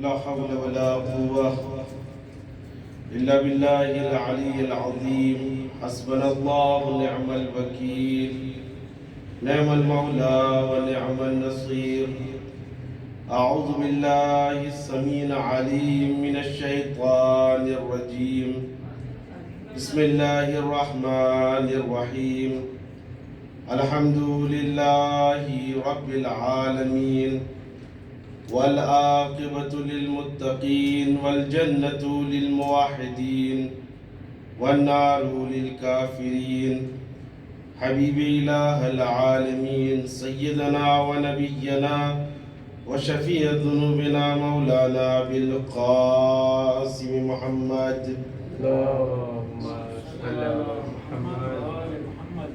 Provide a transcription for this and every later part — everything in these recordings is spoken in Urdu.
لا حول ولا قوة إلا بالله العلي العظيم. حسبنا الله ونعم الوكيل، نعم المولى ونعم النصير. أعوذ بالله السميع العليم من الشيطان الرجيم. بسم الله الرحمن الرحيم. الحمد لله رب العالمين، والعاقبة للمتقين، والجنة للموحدين، والنار للكافرين. حبيب إله العالمين، سيدنا ونبينا وشفيع ذنوبنا مولانا بالقاسم محمد. اللهم صل على محمد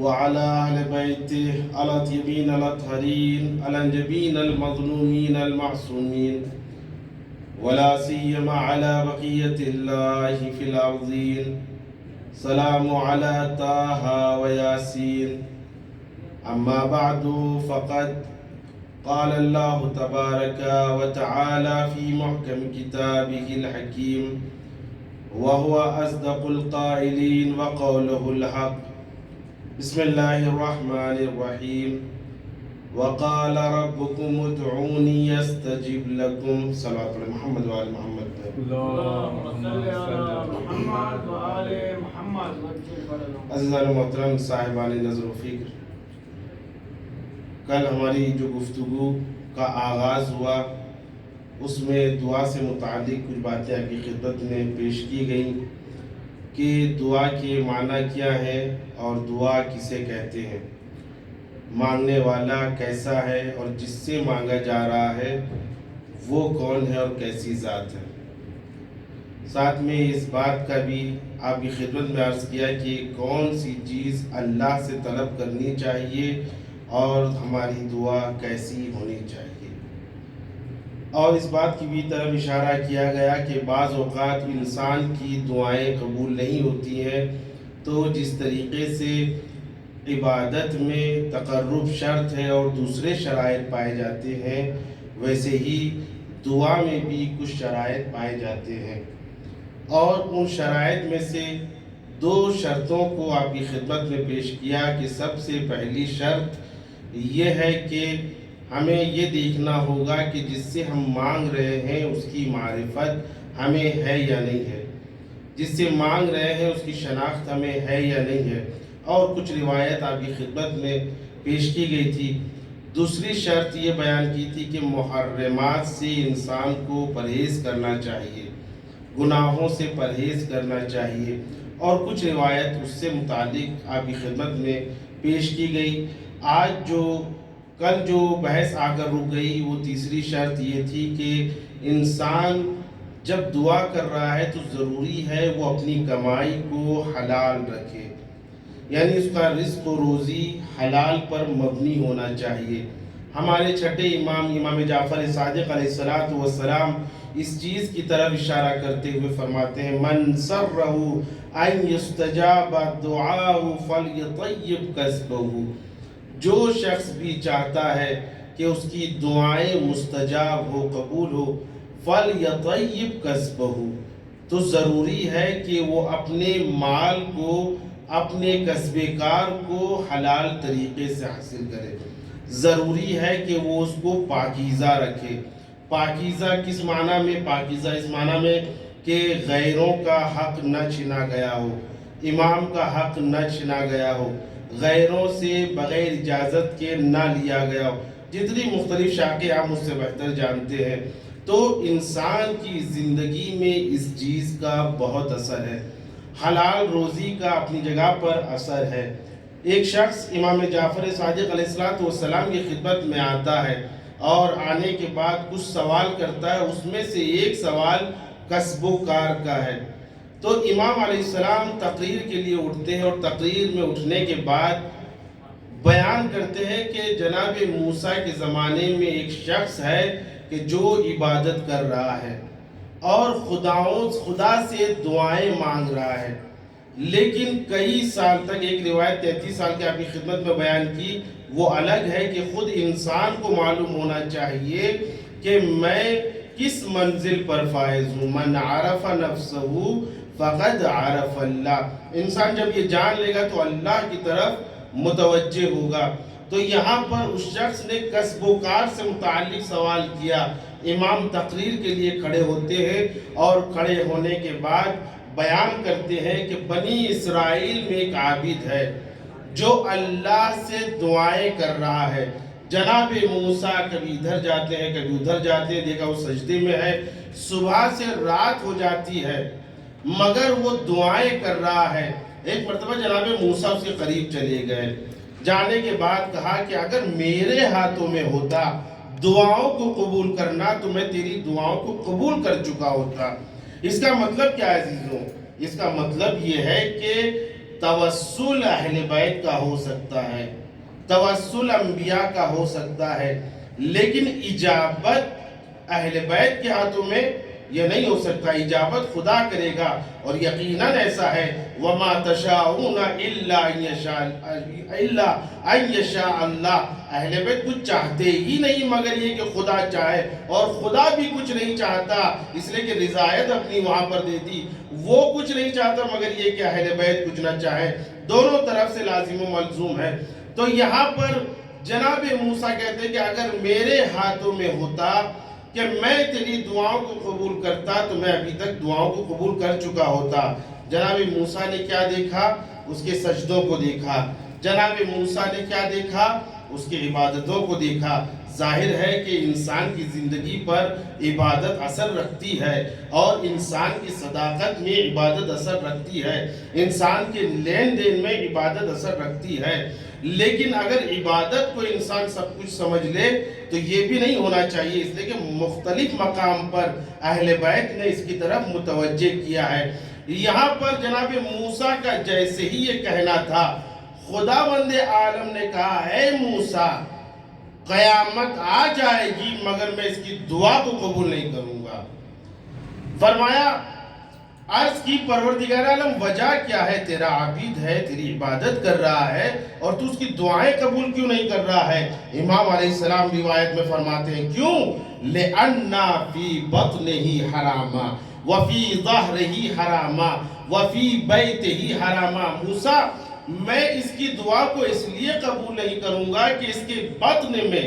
وعلى أهل بيته الطيبين الأطهرين الأنجبين المظلومين المعصومين، ولا سيما على بقية الله في الأرضين. سلام على طه وياسين. أما بعد، فقد قال الله تبارك وتعالى في محكم كتابه الحكيم، وهو أصدق القائلين وقوله الحق. بسم الله الرحمن الرحيم. وقال ربكم ادعوني استجب لكم. صلوات علی محمد و آل محمد. اللهم صل على محمد وآل محمد. عزیزان محترم، صاحبان نظر و فکر، کل ہماری جو گفتگو کا آغاز ہوا اس میں دعا سے متعلق کچھ باتیں آپ کی خدمت میں پیش کی گئیں کہ دعا کے معنی کیا ہے اور دعا کسے کہتے ہیں، مانگنے والا کیسا ہے اور جس سے مانگا جا رہا ہے وہ کون ہے اور کیسی ذات ہے. ساتھ میں اس بات کا بھی آپ کی خدمت میں عرض کیا کہ کون سی چیز اللہ سے طلب کرنی چاہیے اور ہماری دعا کیسی ہونی چاہیے. اور اس بات کی بھی طرف اشارہ کیا گیا کہ بعض اوقات انسان کی دعائیں قبول نہیں ہوتی ہیں، تو جس طریقے سے عبادت میں تقرب شرط ہے اور دوسرے شرائط پائے جاتے ہیں، ویسے ہی دعا میں بھی کچھ شرائط پائے جاتے ہیں. اور ان شرائط میں سے دو شرطوں کو آپ کی خدمت میں پیش کیا کہ سب سے پہلی شرط یہ ہے کہ ہمیں یہ دیکھنا ہوگا کہ جس سے ہم مانگ رہے ہیں اس کی معرفت ہمیں ہے یا نہیں ہے، جس سے مانگ رہے ہیں اس کی شناخت ہمیں ہے یا نہیں ہے. اور کچھ روایت آپ کی خدمت میں پیش کی گئی تھی. دوسری شرط یہ بیان کی تھی کہ محرمات سے انسان کو پرہیز کرنا چاہیے، گناہوں سے پرہیز کرنا چاہیے. اور کچھ روایت اس سے متعلق آپ کی خدمت میں پیش کی گئی. آج کل جو بحث آ کر رک گئی وہ تیسری شرط یہ تھی کہ انسان جب دعا کر رہا ہے تو ضروری ہے وہ اپنی کمائی کو حلال رکھے، یعنی اس کا رزق و روزی حلال پر مبنی ہونا چاہیے. ہمارے چھٹے امام جعفر صادق علیہ السلام اس چیز کی طرف اشارہ کرتے ہوئے فرماتے ہیں: من سرہ ان یستجاب دعاء فلیطیب کسبہ. جو شخص بھی چاہتا ہے کہ اس کی دعائیں مستجاب ہو، قبول ہو، فلیطیب کسبہ، تو ضروری ہے کہ وہ اپنے مال کو، اپنے کسب کار کو حلال طریقے سے حاصل کرے. ضروری ہے کہ وہ اس کو پاکیزہ رکھے. پاکیزہ کس معنی میں؟ پاکیزہ اس معنی میں کہ غیروں کا حق نہ چھینا گیا ہو، امام کا حق نہ چھینا گیا ہو، غیروں سے بغیر اجازت کے نہ لیا گیا ہو. جتنی مختلف شاخیں آپ مجھ سے بہتر جانتے ہیں. تو انسان کی زندگی میں اس چیز کا بہت اثر ہے. حلال روزی کا اپنی جگہ پر اثر ہے. ایک شخص امام جعفر صادق علیہ السلام کی خدمت میں آتا ہے اور آنے کے بعد کچھ سوال کرتا ہے. اس میں سے ایک سوال کسب و کار کا ہے. تو امام علیہ السلام تقریر کے لیے اٹھتے ہیں اور تقریر میں اٹھنے کے بعد بیان کرتے ہیں کہ جناب موسیٰ کے زمانے میں ایک شخص ہے کہ جو عبادت کر رہا ہے اور خدا سے دعائیں مانگ رہا ہے، لیکن کئی سال تک، ایک روایت 33 سال کی آپ کی خدمت میں بیان کی، وہ الگ ہے کہ خود انسان کو معلوم ہونا چاہیے کہ میں کس منزل پر فائز ہوں. من عرف نفسہ فقد عرف اللہ. انسان جب یہ جان لے گا تو اللہ کی طرف متوجہ ہوگا. تو یہاں پر اس شخص نے کسب و کار سے متعلق سوال کیا. امام تقریر کے لیے کھڑے ہوتے ہیں اور کھڑے ہونے کے بعد بیان کرتے ہیں کہ بنی اسرائیل میں ایک عابد ہے جو اللہ سے دعائیں کر رہا ہے. جناب موسیٰ کبھی ادھر جاتے ہیں کبھی ادھر جاتے ہیں, دیکھا وہ سجدے میں ہے. صبح سے رات ہو جاتی ہے مگر وہ دعائیں کر رہا ہے. ایک مرتبہ جناب موسیٰ اس کے قریب چلے گئے. جانے کے بعد کہا کہ اگر میرے ہاتھوں میں ہوتا دعاؤں کو قبول کرنا تو میں تیری دعاؤں کو قبول کر چکا ہوتا. اس کا مطلب کیا ہے عزیزوں؟ اس کا مطلب یہ ہے کہ توسل اہل بیت کا ہو سکتا ہے, توسل انبیاء کا ہو سکتا ہے, لیکن اجابت اہل بیت کے ہاتھوں میں یہ نہیں ہو سکتا. اجابت خدا کرے گا, اور یقیناً ایسا ہے وَمَا تَشَاءُونَ إِلَّا أَن يَشَاءَ اللَّهُ. اہل بیت کچھ چاہتے ہی نہیں مگر یہ کہ خدا چاہے, اور خدا بھی کچھ نہیں چاہتا اس لیے کہ رضایت اپنی وہاں پر دے دی. وہ کچھ نہیں چاہتا مگر یہ کہ اہل بیت کچھ نہ چاہے. دونوں طرف سے لازم و ملزوم ہے. تو یہاں پر جناب موسیٰ کہتے ہیں کہ اگر میرے ہاتھوں میں ہوتا کہ میں تیری دعاؤں کو قبول کرتا تو میں ابھی تک دعاؤں کو قبول کر چکا ہوتا. جناب موسیٰ نے کیا دیکھا؟ اس کے سجدوں کو دیکھا. جناب موسیٰ نے کیا دیکھا؟ اس کے عبادتوں کو دیکھا. ظاہر ہے کہ انسان کی زندگی پر عبادت اثر رکھتی ہے, اور انسان کی صداقت میں عبادت اثر رکھتی ہے, انسان کے لین دین میں عبادت اثر رکھتی ہے. لیکن اگر عبادت کو انسان سب کچھ سمجھ لے تو یہ بھی نہیں ہونا چاہیے, اس لیے کہ مختلف مقام پر اہل بیت نے اس کی طرف متوجہ کیا ہے. یہاں پر جناب موسیٰ کا جیسے ہی یہ کہنا تھا, خداوند عالم نے کہا اے موسیٰ قیامت آ جائے گی مگر میں اس کی دعا کو قبول نہیں کروں گا. فرمایا عرض کی پروردگار عالم وجہ کیا ہے؟ تیرا عابد ہے, تیری عبادت کر رہا ہے, اور تو اس کی دعائیں قبول کیوں نہیں کر رہا ہے؟ امام علیہ السلام روایت میں فرماتے ہیں کیوں؟ لِأَنَّا فِي بَطْنِهِ حَرَامًا وَفِي ظَهْرِهِ حَرَامًا وَفِي بَيْتِهِ حَرَامًا. موسیٰ میں اس کی دعا کو اس لیے قبول نہیں کروں گا کہ اس کے بطن میں,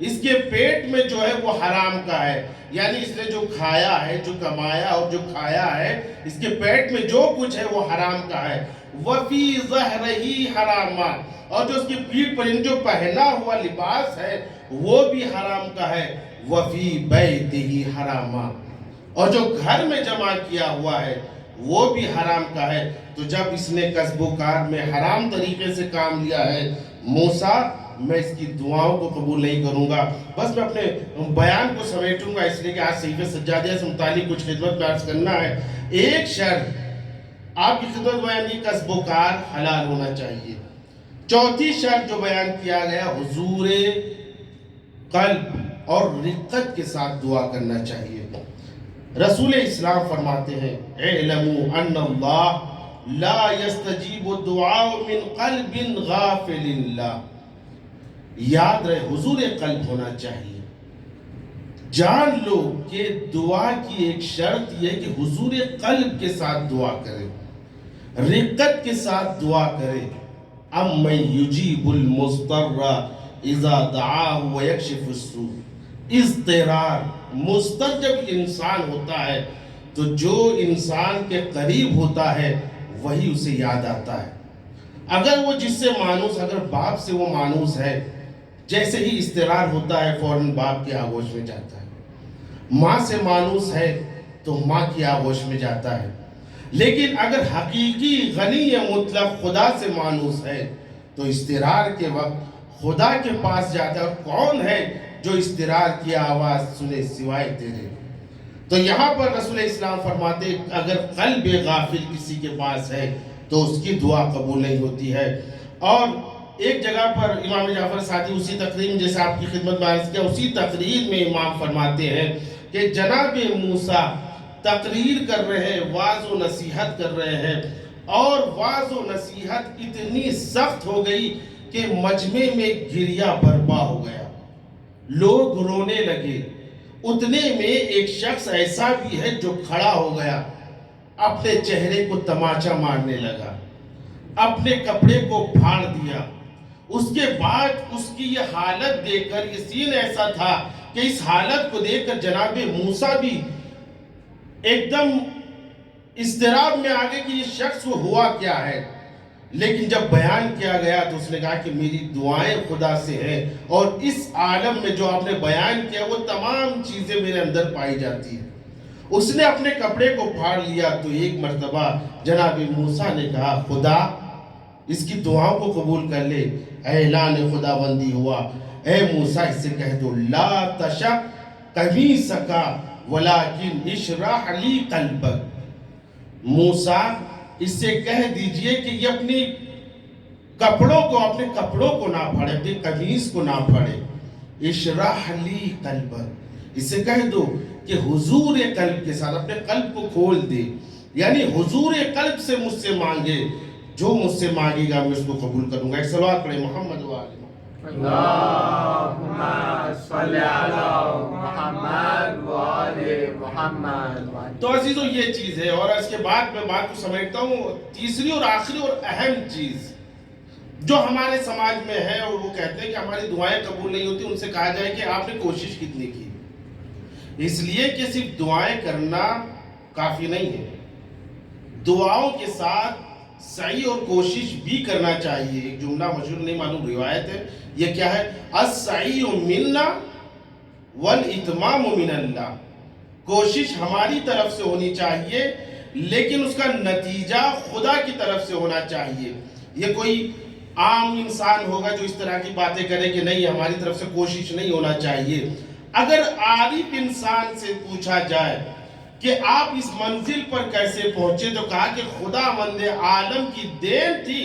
اس کے پیٹ میں جو ہے وہ حرام کا ہے, یعنی اس نے جو کھایا ہے, جو کمایا اور جو کھایا ہے, اس کے پیٹ میں جو کچھ ہے وہ حرام کا ہے. وفی ظہرہی حراما, اور جو اس کی پیٹھ پر جو پہنا ہوا لباس ہے وہ بھی حرام کا ہے. وفی بیتہی حراما, اور جو گھر میں جمع کیا ہوا ہے وہ بھی حرام کا ہے. تو جب اس نے کسب و کار میں حرام طریقے سے کام لیا ہے, موسیٰ میں اس کی دعاؤں کو قبول نہیں کروں گا. بس میں اپنے بیان کو سمیٹوں گا, اس لیے کہ آج صحیفہ سجادیہ سے متعلق کچھ خدمت میں عرض کرنا ہے. ایک شرط آپ کی خدمت بیان کی, کسب و کار حلال ہونا چاہیے. چوتھی شرط جو بیان کیا گیا, حضور قلب اور رقت کے ساتھ دعا کرنا چاہیے. رسول اسلام فرماتے ہیں اعلموا ان اللہ لا يستجیب الدعاء من قلب غافل اللہ. یاد رہے حضور قلب ہونا چاہیے. جان لو کہ دعا کی ایک شرط یہ کہ حضور قلب کے ساتھ دعا کرے, رقت کے ساتھ دعا کرے. امن یجیب المضطر اذا دعاه ویکشف السوء. اضطرار, مضطر جب انسان ہوتا ہے تو جو انسان کے قریب ہوتا ہے وہی اسے یاد آتا ہے. اگر وہ جس سے مانوس, اگر باپ سے وہ مانوس ہے, جیسے ہی اضطرار ہوتا ہے فوراً باپ کی آغوش میں جاتا ہے. ماں سے مانوس ہے تو ماں کی آغوش میں جاتا ہے. لیکن اگر حقیقی غنی مطلق خدا سے مانوس ہے تو اضطرار کے وقت خدا کے پاس جاتا ہے. اور کون ہے جو اضطرار کی آواز سنے سوائے تیرے؟ تو یہاں پر رسول اسلام فرماتے اگر قلب غافل کسی کے پاس ہے تو اس کی دعا قبول نہیں ہوتی ہے. اور ایک جگہ پر امام جعفر صادق اسی تقریر میں, جیسے آپ کی خدمت میں عرض کیا, اسی تقریر میں امام فرماتے ہیں کہ جناب موسیٰ تقریر کر رہے ہیں, واعظ و نصیحت کر رہے ہیں, اور واعظ و نصیحت اتنی سخت ہو گئی کہ مجمع میں گریہ برپا ہو گیا. لوگ رونے لگے, اتنے میں ایک شخص ایسا بھی ہے جو کھڑا ہو گیا، اپنے چہرے کو تماچا مارنے لگا، اپنے کپڑے کو پھاڑ دیا۔ اس کے بعد اس کی یہ حالت دیکھ کر، یہ سین ایسا تھا کہ اس حالت کو دیکھ کر جناب موسیٰ بھی ایک دم اضطراب میں آگے کہ یہ شخص وہ ہوا کیا ہے۔ لیکن جب بیان کیا گیا تو اس نے کہا کہ میری دعائیں خدا سے ہیں، اور اس عالم میں جو آپ نے بیان کیا وہ تمام چیزیں میرے اندر پائی جاتی ہیں۔ اس نے اپنے کپڑے کو پھاڑ لیا تو ایک مرتبہ جناب موسیٰ نے کہا خدا اس کی دعاؤں کو قبول کر لے۔ اعلان خداوندی ہوا، اے موسیٰ اس سے کہہ دو لا تشق قمیصک ولیکن اشرح لی قلبک۔ موسیٰ اس سے کہہ دیجئے کہ یہ اپنے کپڑوں کو نہ پھاڑے، اپنی قمیص کو نہ پھاڑے۔ اشرح لی قلبک، اس سے کہہ دو کہ حضور قلب کے ساتھ اپنے قلب کو کھول دے، یعنی حضور قلب سے مجھ سے مانگے، جو مجھ سے مانگے گا میں اس کو قبول کروں گا۔ ایک صلوات پڑھیں محمد و آلہ اللہم صلی علی محمد و آل محمد۔ تو عزیزو یہ چیز ہے، اور اس کے بعد میں بات کو سمیٹتا ہوں۔ تیسری اور آخری اور اہم چیز جو ہمارے سماج میں ہے، اور وہ کہتے ہیں کہ ہماری دعائیں قبول نہیں ہوتی، ان سے کہا جائے کہ آپ نے کوشش کتنی کی۔ اس لیے کہ صرف دعائیں کرنا کافی نہیں ہے، دعاؤں کے ساتھ سعی اور کوشش بھی کرنا چاہیے۔ ایک جملہ مشہور نہیں معلوم روایت ہے، یہ کیا ہے؟ السعی منا والاتمام من اللہ۔ کوشش ہماری طرف سے ہونی چاہیے لیکن اس کا نتیجہ خدا کی طرف سے ہونا چاہیے۔ یہ کوئی عام انسان ہوگا جو اس طرح کی باتیں کرے کہ نہیں ہماری طرف سے کوشش نہیں ہونا چاہیے۔ اگر عارف انسان سے پوچھا جائے کہ آپ اس منزل پر کیسے پہنچے تو کہا کہ خدا مند عالم کی دین تھی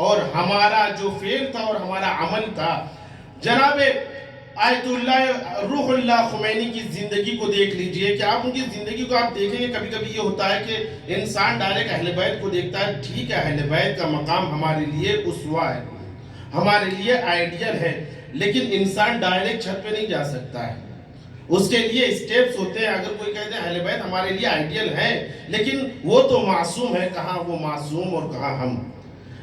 اور ہمارا جو فعل تھا اور ہمارا عمل تھا۔ جناب آیت اللہ روح اللہ خمینی کی زندگی کو دیکھ لیجئے کہ آپ ان کی زندگی کو آپ دیکھیں گے، کبھی کبھی یہ ہوتا ہے کہ انسان ڈائریکٹ اہل بیت کو دیکھتا ہے، ٹھیک ہے اہل بیت کا مقام ہمارے لیے اسوہ ہے، ہمارے لیے آئیڈیل ہے، لیکن انسان ڈائریکٹ چھت پہ نہیں جا سکتا ہے، اس کے لیے اسٹیپس ہوتے ہیں۔ اگر کوئی کہتے ہیں اہل بیت ہمارے لیے آئیڈیل ہے لیکن وہ تو معصوم ہے، کہاں وہ معصوم اور کہاں ہم۔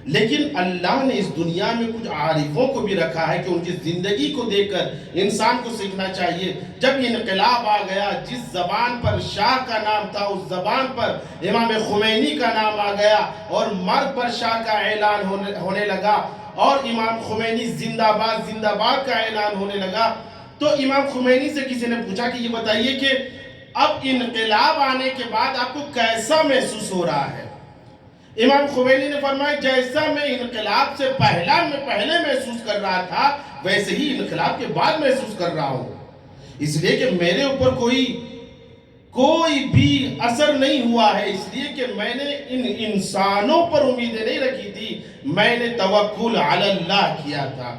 لیکن اللہ نے اس دنیا میں کچھ عارفوں کو بھی رکھا ہے کہ ان کی زندگی کو دیکھ کر انسان کو سیکھنا چاہیے۔ جب یہ انقلاب آ گیا، جس زبان پر شاہ کا نام تھا اس زبان پر امام خمینی کا نام آ گیا، اور مرد پر شاہ کا اعلان ہونے لگا، اور امام خمینی زندہ باد زندہ باد کا اعلان ہونے لگا، تو امام خمینی سے کسی نے پوچھا کہ یہ بتائیے کہ اب انقلاب آنے کے بعد آپ کو کیسا محسوس ہو رہا ہے؟ امام خمینی نے فرمایا جیسا میں انقلاب سے پہلے محسوس کر رہا تھا ویسے ہی انقلاب کے بعد محسوس کر رہا ہوں، اس لیے کہ میرے اوپر کوئی بھی اثر نہیں ہوا ہے، اس لیے کہ میں نے ان انسانوں پر امیدیں نہیں رکھی تھی، میں نے توکل علی اللہ کیا تھا،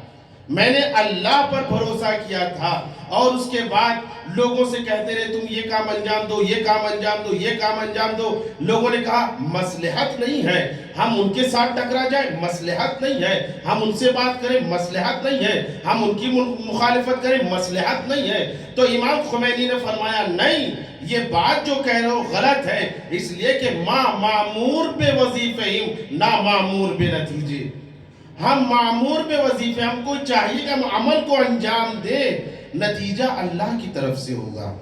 میں نے اللہ پر بھروسہ کیا تھا، اور اس کے بعد لوگوں سے کہتے رہے تم یہ کام انجام دو، یہ کام انجام دو، یہ کام انجام دو۔ لوگوں نے کہا مصلحت نہیں ہے ہم ان کے ساتھ ٹکرا جائیں، مصلحت نہیں ہے ہم ان سے بات کریں، مصلحت نہیں ہے ہم ان کی مخالفت کریں، مصلحت نہیں ہے۔ تو امام خمینی نے فرمایا نہیں، یہ بات جو کہہ رہے ہو غلط ہے، اس لیے کہ ما معمور بے وظیفہم نا معمور بے نتیجے۔ ہم معمور بے وظیفے، ہم کو چاہیے کہ ہم عمل کو انجام دیں، نتیجہ اللہ کی طرف سے ہوگا۔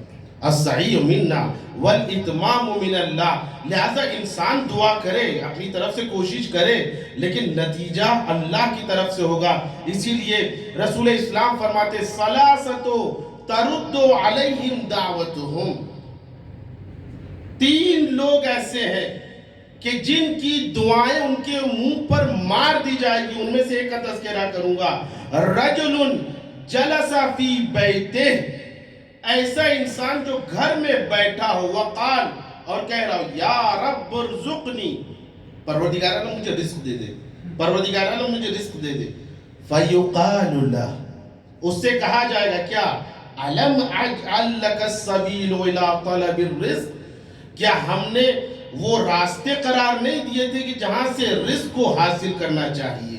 السعی منا والاتمام من اللہ۔ لہذا انسان دعا کرے، اپنی طرف سے کوشش کرے، لیکن نتیجہ اللہ کی طرف سے ہوگا۔ اسی لیے رسول اسلام فرماتے ثلاثۃ ترد علیہم دعوتہم، تین لوگ ایسے ہیں کہ جن کی دعائیں ان کے منہ پر مار دی جائے گی۔ ان میں سے ایک کا تذکرہ کروں گا، رجل جلس فی بیتہ، ایسا انسان جو گھر میں بیٹھا ہو، وقال، اور کہہ رہا ہو یا رب ارزقنی، پروردگار اللہ مجھے رزق دے دے، پروردگار اللہ مجھے رزق دے دے، فیقال لہ، اس سے کہا جائے گا کیا، علم اجعل لک السبیل الی طلب الرزق، کیا ہم نے وہ راستے قرار نہیں دیے تھے کہ جہاں سے رزق کو حاصل کرنا چاہیے؟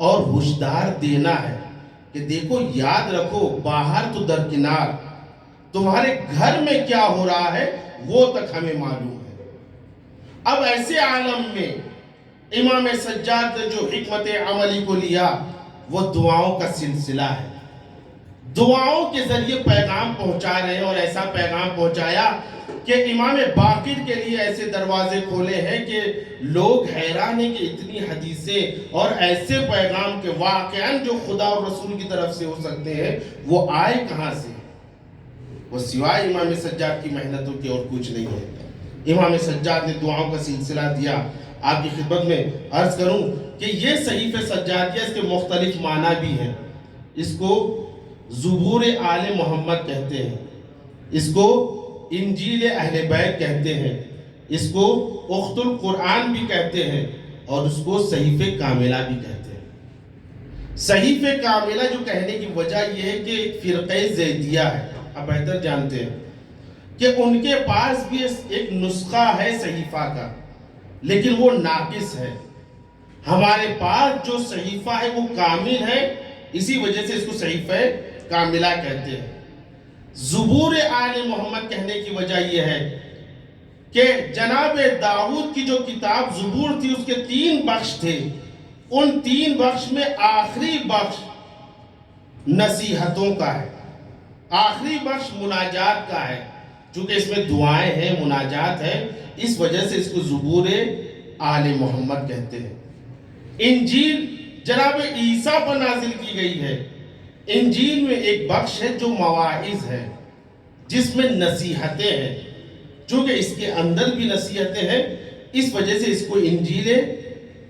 اور ہوشدار دینا ہے کہ دیکھو یاد رکھو باہر تو درکنار تمہارے گھر میں کیا ہو رہا ہے وہ تک ہمیں معلوم ہے۔ اب ایسے عالم میں امام سجاد نے جو حکمت عملی کو لیا وہ دعاؤں کا سلسلہ ہے، دعاؤں کے ذریعے پیغام پہنچا رہے ہیں، اور ایسا پیغام پہنچایا کہ امام باقر کے لیے ایسے دروازے کھولے ہیں کہ لوگ حیران ہیں کہ اتنی حدیثیں اور ایسے پیغام کے واقعاً جو خدا اور رسول کی طرف سے ہو سکتے ہیں وہ آئے کہاں سے؟ وہ سوائے امام سجاد کی محنتوں کے اور کچھ نہیں ہے۔ امام سجاد نے دعاؤں کا سلسلہ دیا۔ آپ کی خدمت میں عرض کروں کہ یہ صحیفہ سجادیہ اس کے مختلف معنی بھی ہیں۔ اس کو زبور آل محمد کہتے ہیں، اس کو انجیل اہل بیت کہتے ہیں، اس کو اخت القرآن بھی کہتے ہیں، اور اس کو صحیفہ کاملہ بھی کہتے ہیں۔ صحیفہ کاملہ جو کہنے کی وجہ یہ ہے کہ ایک فرقہ زیدیہ ہے، آپ بہتر جانتے ہیں کہ ان کے پاس بھی ایک نسخہ ہے صحیفہ کا، لیکن وہ ناقص ہے۔ ہمارے پاس جو صحیفہ ہے وہ کامل ہے، اسی وجہ سے اس کو صحیفہ کاملہ کہتے ہیں۔ زبور آل محمد کہنے کی وجہ یہ ہے کہ جناب داؤد کی جو کتاب زبور تھی اس کے 3 بخش تھے، ان 3 بخش میں آخری بخش نصیحتوں کا ہے، آخری بخش مناجات کا ہے، چونکہ اس میں دعائیں ہیں، مناجات ہے، اس وجہ سے اس کو زبور آل محمد کہتے ہیں۔ انجیل جناب عیسیٰ پر نازل کی گئی ہے۔ انجیل میں ایک بخش ہے جو مواعظ ہے، جس میں نصیحتیں ہیں، چونکہ اس کے اندر بھی نصیحتیں ہیں، اس وجہ سے اس کو انجیل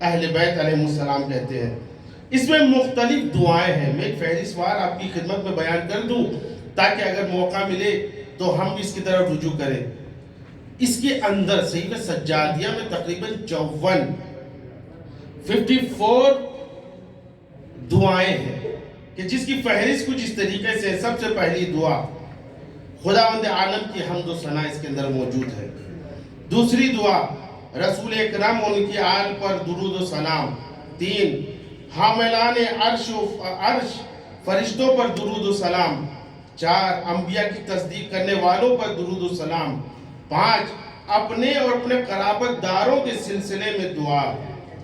اہل بیت علیہ السلام کہتے ہیں۔ اس میں مختلف دعائیں ہیں، میں ایک فہرستوار آپ کی خدمت میں بیان کر دوں تاکہ اگر موقع ملے تو ہم بھی اس کی طرف رجوع کریں۔ اس کے اندر صحیفہ سجادیہ میں تقریباً 54 دعائیں ہیں کہ جس کی فہرست کچھ اس طریقے سے سب سے پہلی دعا خداوند عالم کی حمد و ثنا اس کے اندر موجود ہے۔ دوسری دعا رسول اکرم ان کی آل پر درود و سلام۔ 3 حاملان عرش فرشتوں پر درود و سلام۔ 4 انبیاء کی تصدیق کرنے والوں پر درود و سلام۔ 5 اپنے اور اپنے قرابت داروں کے سلسلے میں دعا۔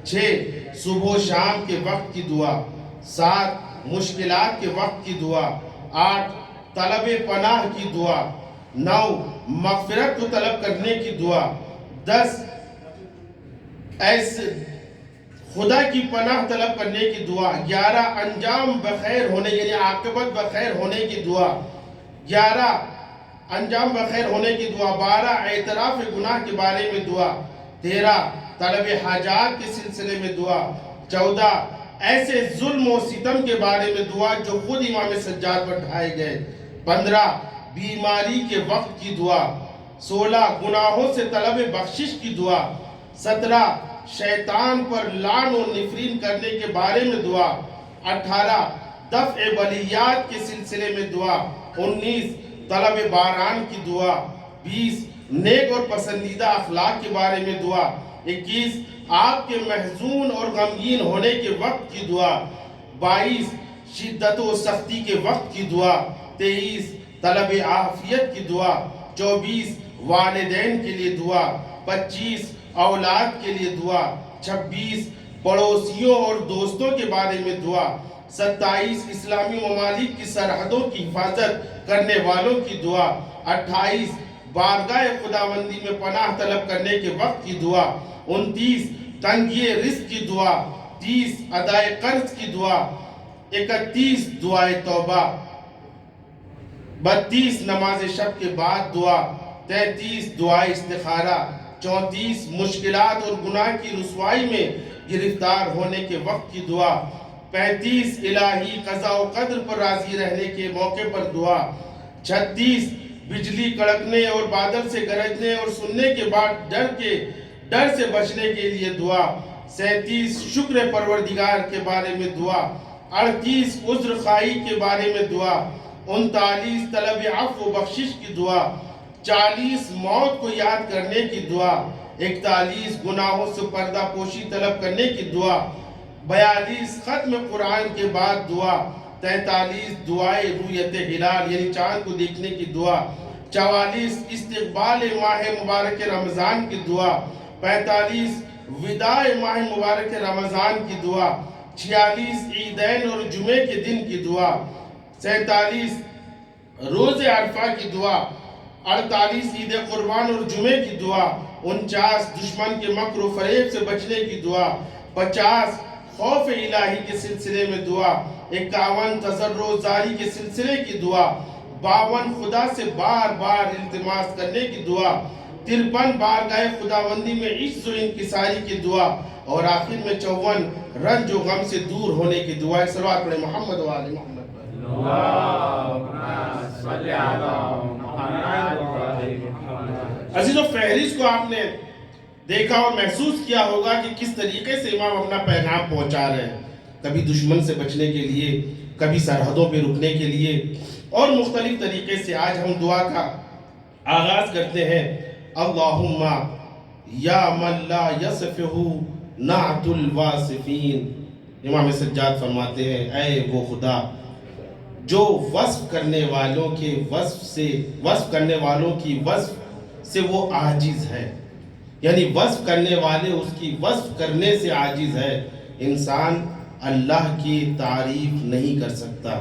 6 صبح و شام کے وقت کی دعا۔ 7 مشکلات کے وقت کی دعا۔ 8 طلب پناہ کی دعا۔ 9 مغفرت کو طلب کرنے کی دعا۔ 10 ایسے خدا کی پناہ طلب کرنے کی دعا۔ 11 انجام بخیر ہونے یعنی عاقبت بخیر ہونے کی دعا۔ 11 انجام بخیر ہونے کی دعا۔ 12 اعتراف گناہ کے بارے میں دعا۔ 13 طلب حاجات کے سلسلے میں دعا۔ 14 ایسے ظلم و ستم کے بارے میں دعا جو خود امام سجاد پر ڈھائے گئے۔ 15 بیماری کے وقت کی دعا۔ 16 گناہوں سے طلب بخشش کی دعا۔ 17 شیطان پر لعن و نفرین کرنے کے بارے میں دعا۔ 18 دفع بلیات کے سلسلے میں دعا۔ 19 طلب باران کی دعا۔ 20 نیک اور پسندیدہ اخلاق کے بارے میں دعا۔ 21 آپ کے محزون اور غمگین ہونے کے وقت کی دعا۔ 22 شدت و سختی کے وقت کی دعا۔ 23 طلب عافیت کی دعا۔ 24 والدین کے لیے دعا۔ 25 اولاد کے لیے دعا۔ 26 پڑوسیوں اور دوستوں کے بارے میں دعا۔ 27 اسلامی ممالک کی سرحدوں کی حفاظت کرنے والوں کی دعا۔ 28 بارگاہ خداوندی میں پناہ طلب کرنے کے وقت کی دعا۔ 29 تنگی رزق کی دعا۔ 30 ادائے قرض کی دعا۔ 31 دعائے توبہ۔ 32 نماز شب کے بعد دعا۔ 33 دعائے استخارہ۔ 34 مشکلات اور گناہ کی رسوائی میں گرفتار ہونے کے وقت کی دعا۔ 35 الہی قضاء و قدر پر راضی رہنے کے موقع پر دعا۔ 36 بجلی کڑکنے اور بادل سے گرجنے اور سننے کے بعد ڈر سے بچنے کے لیے دعا۔ 37 شکر پروردگار کے بارے میں دعا۔ 38 عذر خواہی کے بارے میں دعا۔ 39 طلب عفو و بخشش کی دعا۔ 40 موت کو یاد کرنے کی دعا۔ 41 گناہوں سے پردہ پوشی طلب کرنے کی دعا۔ 42 ختم قرآن کے بعد دعا، 43 دعائے رویت ہلال یعنی چاند کو دیکھنے کی دعا، 44 استقبال ماہ مبارک رمضان کی دعا، 45 وداع ماہ مبارک رمضان کی دعا، 46 عیدین اور جمعے کے دن کی دعا، 47 روز عرفہ کی دعا، 48 عید قربان اور جمعے کی دعا، 49 دشمن کے مکر و فریب سے بچنے کی دعا، 50 خوف الہی کے سلسلے میں دعا، 51 تضرع زاری کے سلسلے کی دعا، 52 خدا سے بار بار التماس کرنے کی دعا، 53 بارگاہ خداوندی میں عجز و انکساری کی دعا، اور آخر میں 54 رنج و غم سے دور ہونے کی دعا۔ صلوات پڑھیں محمد و آل محمد۔ عزیزو، فہرست کو آپ نے دیکھا اور محسوس کیا ہوگا کہ کس طریقے سے امام اپنا پیغام پہنچا رہے ہیں، کبھی دشمن سے بچنے کے لیے، کبھی سرحدوں پہ رکنے کے لیے، اور مختلف طریقے سے۔ آج ہم دعا کا آغاز کرتے ہیں۔ اللہم یا من لا یصفہ نعت الواصفین، امام سجاد فرماتے ہیں اے وہ خدا جو وصف کرنے والوں کے وصف کرنے والوں کی وصف سے وہ عاجز ہے، یعنی وصف کرنے والے اس کی وصف کرنے سے عاجز ہے۔ انسان اللہ کی تعریف نہیں کر سکتا،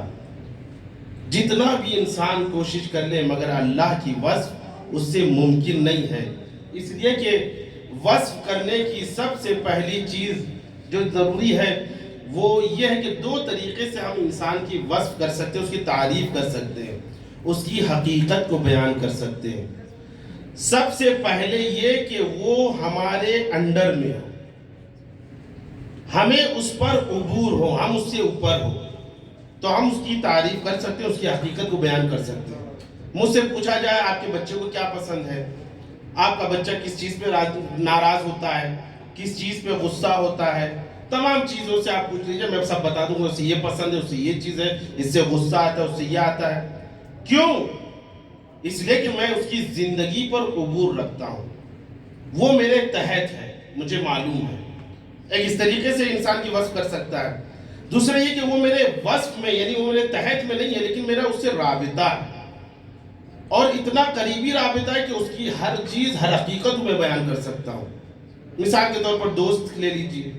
جتنا بھی انسان کوشش کر لے، مگر اللہ کی وصف اس سے ممکن نہیں ہے۔ اس لیے کہ وصف کرنے کی سب سے پہلی چیز جو ضروری ہے وہ یہ ہے کہ 2 طریقے سے ہم انسان کی وصف کر سکتے ہیں، اس کی تعریف کر سکتے ہیں، اس کی حقیقت کو بیان کر سکتے ہیں۔ سب سے پہلے یہ کہ وہ ہمارے انڈر میں ہو، ہمیں اس پر عبور ہو، ہم اس سے اوپر ہو، تو ہم اس کی تعریف کر سکتے ہیں، اس کی حقیقت کو بیان کر سکتے ہیں۔ مجھ سے پوچھا جائے آپ کے بچے کو کیا پسند ہے، آپ کا بچہ کس چیز پہ ناراض ہوتا ہے، کس چیز پہ غصہ ہوتا ہے، تمام چیزوں سے آپ پوچھ لیجئے، میں سب بتا دوں گا، اسے یہ پسند ہے، اسے یہ چیز ہے، اس سے غصہ آتا ہے، اس سے یہ آتا ہے۔ کیوں؟ اس لیے کہ میں اس کی زندگی پر عبور رکھتا ہوں، وہ میرے تحت ہے، مجھے معلوم ہے۔ ایک اس طریقے سے انسان کی وصف کر سکتا ہے۔ دوسرا یہ کہ وہ میرے وصف میں، یعنی وہ میرے تحت میں نہیں ہے، لیکن میرا اس سے رابطہ ہے، اور اتنا قریبی رابطہ ہے کہ اس کی ہر چیز، ہر حقیقت میں بیان کر سکتا ہوں۔ مثال کے طور پر دوست لے لیجئے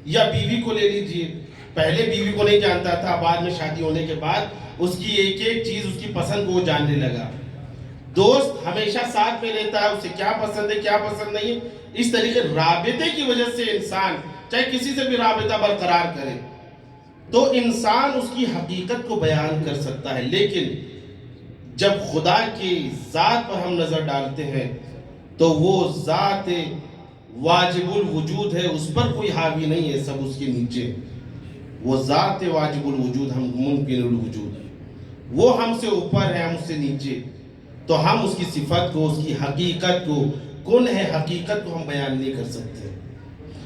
یا بیوی کو لے لیجئے، پہلے بیوی کو نہیں جانتا تھا، بعد میں شادی ہونے کے بعد اس کی ایک ایک چیز، اس کی پسند کو وہ جاننے لگا۔ دوست ہمیشہ ساتھ میں رہتا ہے، اسے کیا پسند ہے کیا پسند نہیں، اس طریقے رابطے کی وجہ سے انسان چاہے کسی سے بھی رابطہ برقرار کرے تو انسان اس کی حقیقت کو بیان کر سکتا ہے۔ لیکن جب خدا کی ذات پر ہم نظر ڈالتے ہیں تو وہ ذات واجب الوجود ہے، اس پر کوئی حاوی نہیں ہے، سب اس کے نیچے۔ وہ ذات واجب الوجود، ہم ممکن الوجود، وہ ہم سے اوپر ہے، ہم اس سے نیچے، تو ہم اس کی صفت کو، اس کی حقیقت کو، کون ہے حقیقت کو ہم بیان نہیں کر سکتے۔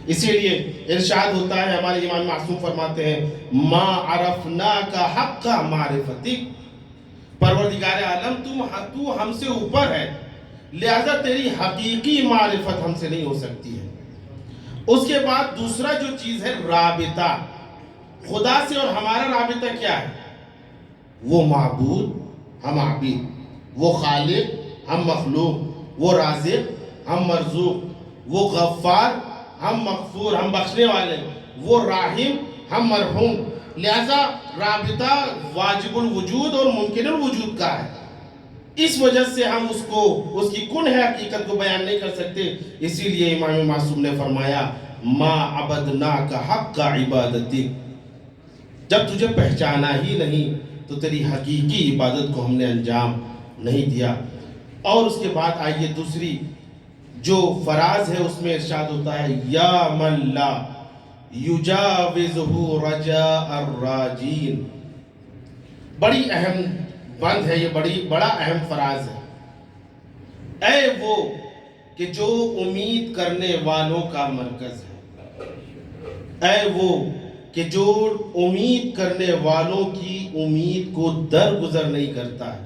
اسی لیے ارشاد ہوتا ہے، ہمارے امام معصوم فرماتے ہیں ما عرفناک حق معرفتک، پروردگار عالم تو ہم سے اوپر ہے، لہذا تیری حقیقی معرفت ہم سے نہیں ہو سکتی ہے۔ اس کے بعد دوسرا جو چیز ہے رابطہ، خدا سے اور ہمارا رابطہ کیا ہے؟ وہ معبود، ہم عابد، وہ خالق، ہم مخلوق، وہ رازق، ہم مرزوق، وہ غفار، ہم مغفور، ہم بخشنے والے، وہ راحم، ہم مرحوم۔ لہذا رابطہ واجب الوجود اور ممکن الوجود کا ہے، اس وجہ سے ہم اس کی کن ہے حقیقت کو بیان نہیں کر سکتے۔ اسی لیے امام معصوم نے فرمایا ما عبدناک حق عبادتی، جب تجھے پہچانا ہی نہیں تو تیری حقیقی عبادت کو ہم نے انجام نہیں دیا۔ اور اس کے بعد آئیے دوسری جو فراز ہے، اس میں ارشاد ہوتا ہے یا من لا یجاوزہ رجاء الراجین، بڑی اہم بند ہے، یہ بڑا اہم فراز ہے۔ اے وہ کہ جو امید کرنے والوں کا مرکز ہے، اے وہ کہ جو امید کرنے والوں کی امید کو درگزر نہیں کرتا ہے۔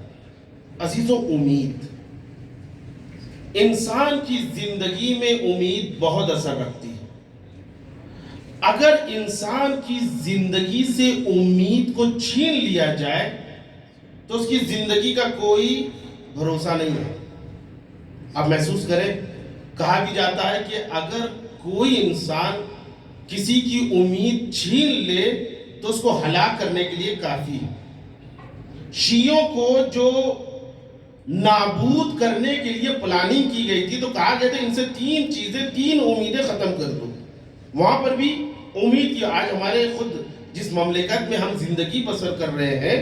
عزیزوں، امید، انسان کی زندگی میں امید بہت اثر رکھتی ہے۔ اگر انسان کی زندگی سے امید کو چھین لیا جائے تو اس کی زندگی کا کوئی بھروسہ نہیں ہے. اب محسوس کریں، کہا بھی جاتا ہے کہ اگر کوئی انسان کسی کی امید چھین لے تو اس کو ہلاک کرنے کے لیے کافی ہے. شیعوں کو جو نابود کرنے کے لیے پلاننگ کی گئی تھی تو کہا گیا تھا ان سے تین چیزیں، تین امیدیں ختم کر دو. وہاں پر بھی امید کی. آج ہمارے خود جس مملکت میں ہم زندگی بسر کر رہے ہیں